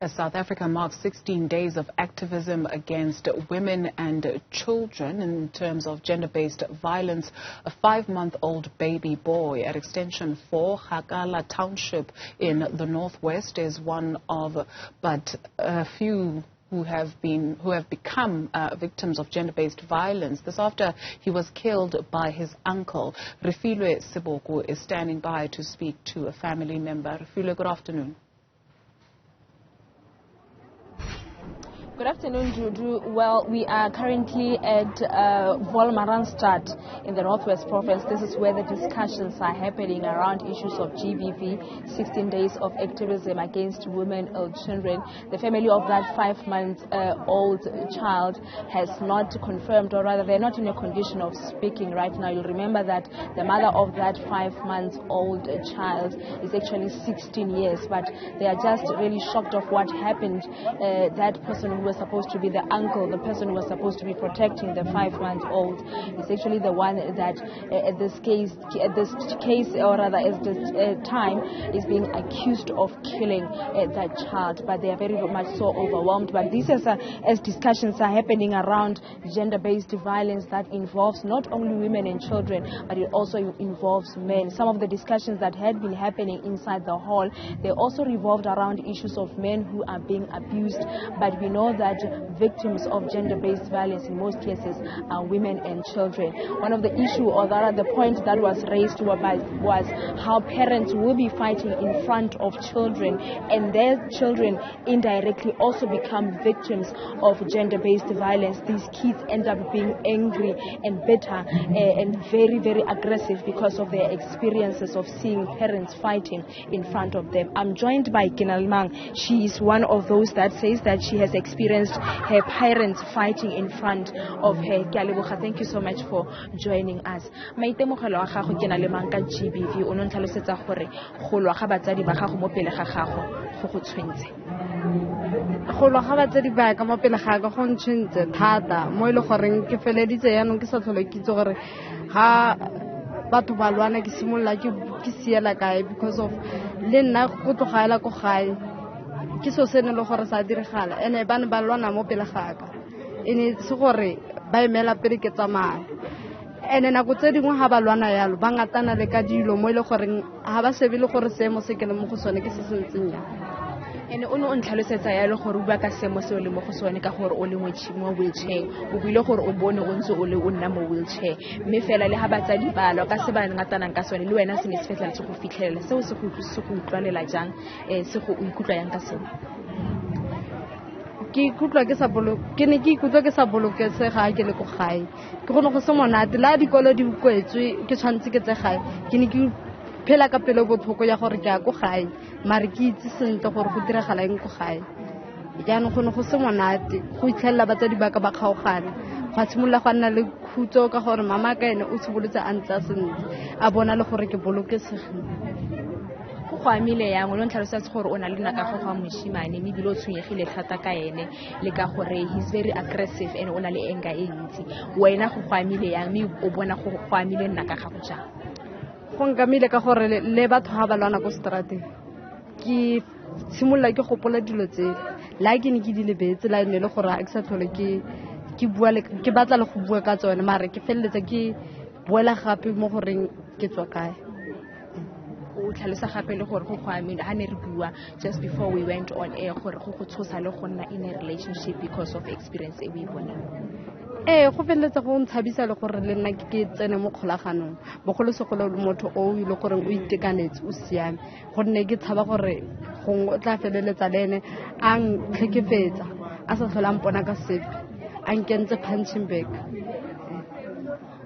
South Africa marks 16 days of activism against women and children in terms of gender-based violence. A 5-month-old baby boy at Extension 4, Kgakala township in the northwest is one of but a few who have become victims of gender-based violence. This after he was killed by his uncle. Refiloe Seboko is standing by to speak to a family member. Refiloe, good afternoon. Good afternoon, Judu. Well, we are currently at Leeudoringstad in the Northwest Province. This is where the discussions are happening around issues of GBV, 16 days of activism against women and children. The family of that 5-month-old child has not confirmed, or rather they're not in a condition of speaking right now. You'll remember that the mother of that 5-month-old child is actually 16 years, but they are just really shocked of what happened. That person who was supposed to be the uncle, the person who was supposed to be protecting the 5-month-old, is actually the one that at this case, or rather at this time, is being accused of killing that child. But they are very much so overwhelmed. But this is as discussions are happening around gender-based violence that involves not only women and children, but it also involves men. Some of the discussions that had been happening inside the hall, they also revolved around issues of men who are being abused. But we know that victims of gender-based violence in most cases are women and children. One of the issues, or rather the point that was raised was how parents will be fighting in front of children, and their children indirectly also become victims of gender-based violence. These kids end up being angry and bitter and very, very aggressive because of their experiences of seeing parents fighting in front of them. I'm joined by Kinalmang. She is one of those that says that she has experienced her parents fighting in front of her. Thank you so much for joining us. Maitemogelo a gago ke na le mang ka GBV o no ntlhalosetsa gore go lwa ga batsadi ba gago mo pele ga gago go go tshwentse. Go lwa ga batsadi ba ka mo pele ga ka go ntshwentse thata mo ile goreng ke feleditse yanong ke sa tlhole ke itse gore ha batho ba lwana ke simolla ke siela kae because of le nna go tlogela go gae ke so sene le gore sa dirigala ene ba ne ba lwana mo pele ga ka ene se gore ba emela pele ke tsamaya ene nako tse dingwe ha ba lwana yalo ba ngatana le ka dilo mo ile gore ha ba sebile gore seemo se ke le mo go sone ke se sentseng ya ene o no ntlhalosetsa yalo gore o bua ka seemo se o le mo go sone ka gore o le mo wheelchair o buile gore o bone o ntse o le o nna mo wheelchair mme fela le ha batsadi ba lwa ka se ba ngatanang ka sone le wena se ne se fetla le go fitlhelela seo se go utlwalela jang se go ikutlwa yang ka seo ke ikutlwa ke sa bolokesega ke le go gae ke gone go se monate la dikolo di kwetswe ke tshwantse ke tse gae ke ne ke phela ka pele botlhoko ya gore ke a go gae mare ke itse sentle gore go diragala eng go gae jaanong gone go se monate go itlhelela batsadi ba ka ba kgaogana ga tshimolla go nna le khutso ka gore mama ka ene o tsholotse a ntse a sentle a bona le gore ke bolokesegile go amile yang o no ntlhalosetsa gore o na le naka go ga moshimane mme dilo tshwenyegile thata ka ene le ka gore he's very aggressive and o na le anger e ntsi wena go amile yang mme o bona go amile naka ga go jang go nkamile ka gore le batho ha ba lwana go strateng ke simolla ke gopola dilo tse la ke ne ke di lebetse la ene le gore a ke sa tlhole ke bua ke batla le go bua ka tsone mare ke felletsa ke boela gape mo goreng ke tswa kae o tlhalosa gape le gore go amile ha ne re bua just before we went on air gore go tshosa le go nna in a relationship because of experience e we bona go felletsa go ntshabisa le gore le nna ke tsene mo kgolaganong bogolo segolo motho o ile gore o itekanetse o siame gonne ke tshaba gore go tla feleletsa le ene a ntlhekefetsa a sa tlhola mpona ka sepe a nkentse punching bag.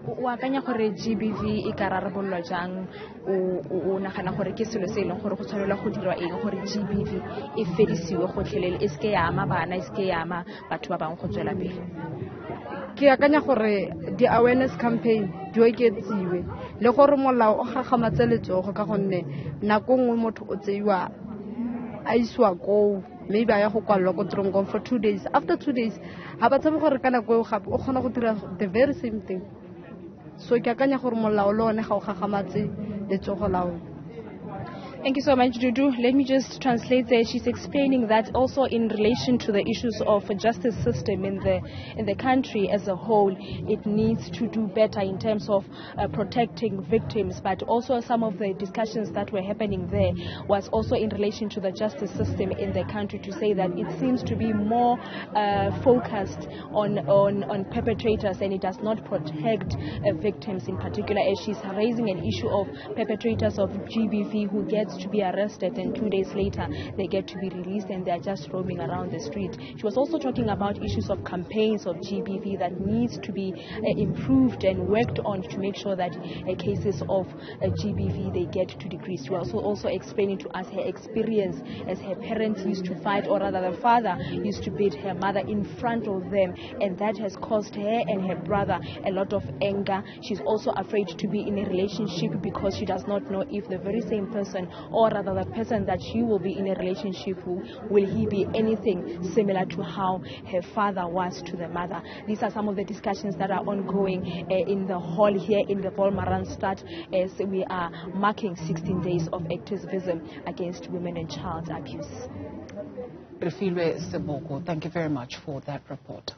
O akanya gore GBV e ka rarabololwa jang o nagana gore ke selo se e leng gore go tshwanela go dirwa eng gore GBV e fedisiwe gotlhelele e seke ya ama bana e seke ya ama batho ba bangwe go tswela pele ke akanya gore di-awareness campaign di oketsiwe le gore molao o gagamatse letsogo ka gonne nako nngwe motho o tseiwa a isiwa koo maybe a ya go kwalwa ko tronkom for 2 days after 2 days ha ba tsebe gore ka nako eo gape o kgona go dira the very same thing so ke akanya gore molao le one ga o gagamatse letsogo la one Thank you so much, Dudu. Let me just translate there. She's explaining that also in relation to the issues of a justice system in the country as a whole, it needs to do better in terms of protecting victims, but also some of the discussions that were happening there was also in relation to the justice system in the country, to say that it seems to be more focused on perpetrators and it does not protect victims in particular, as she's raising an issue of perpetrators of GBV who gets to be arrested and 2 days later they get to be released and they're just roaming around the street. She was also talking about issues of campaigns of GBV that needs to be improved and worked on to make sure that cases of GBV they get to decrease. She was also explaining to us her experience as her parents used to fight, or rather the father used to beat her mother in front of them, and that has caused her and her brother a lot of anger. She's also afraid to be in a relationship because she does not know if the very same person, or rather the person that she will be in a relationship with, will he be anything similar to how her father was to the mother. These are some of the discussions that are ongoing in the hall here in the Leeudoringstad as we are marking 16 days of activism against women and child abuse. Refiloe, Seboko, thank you very much for that report.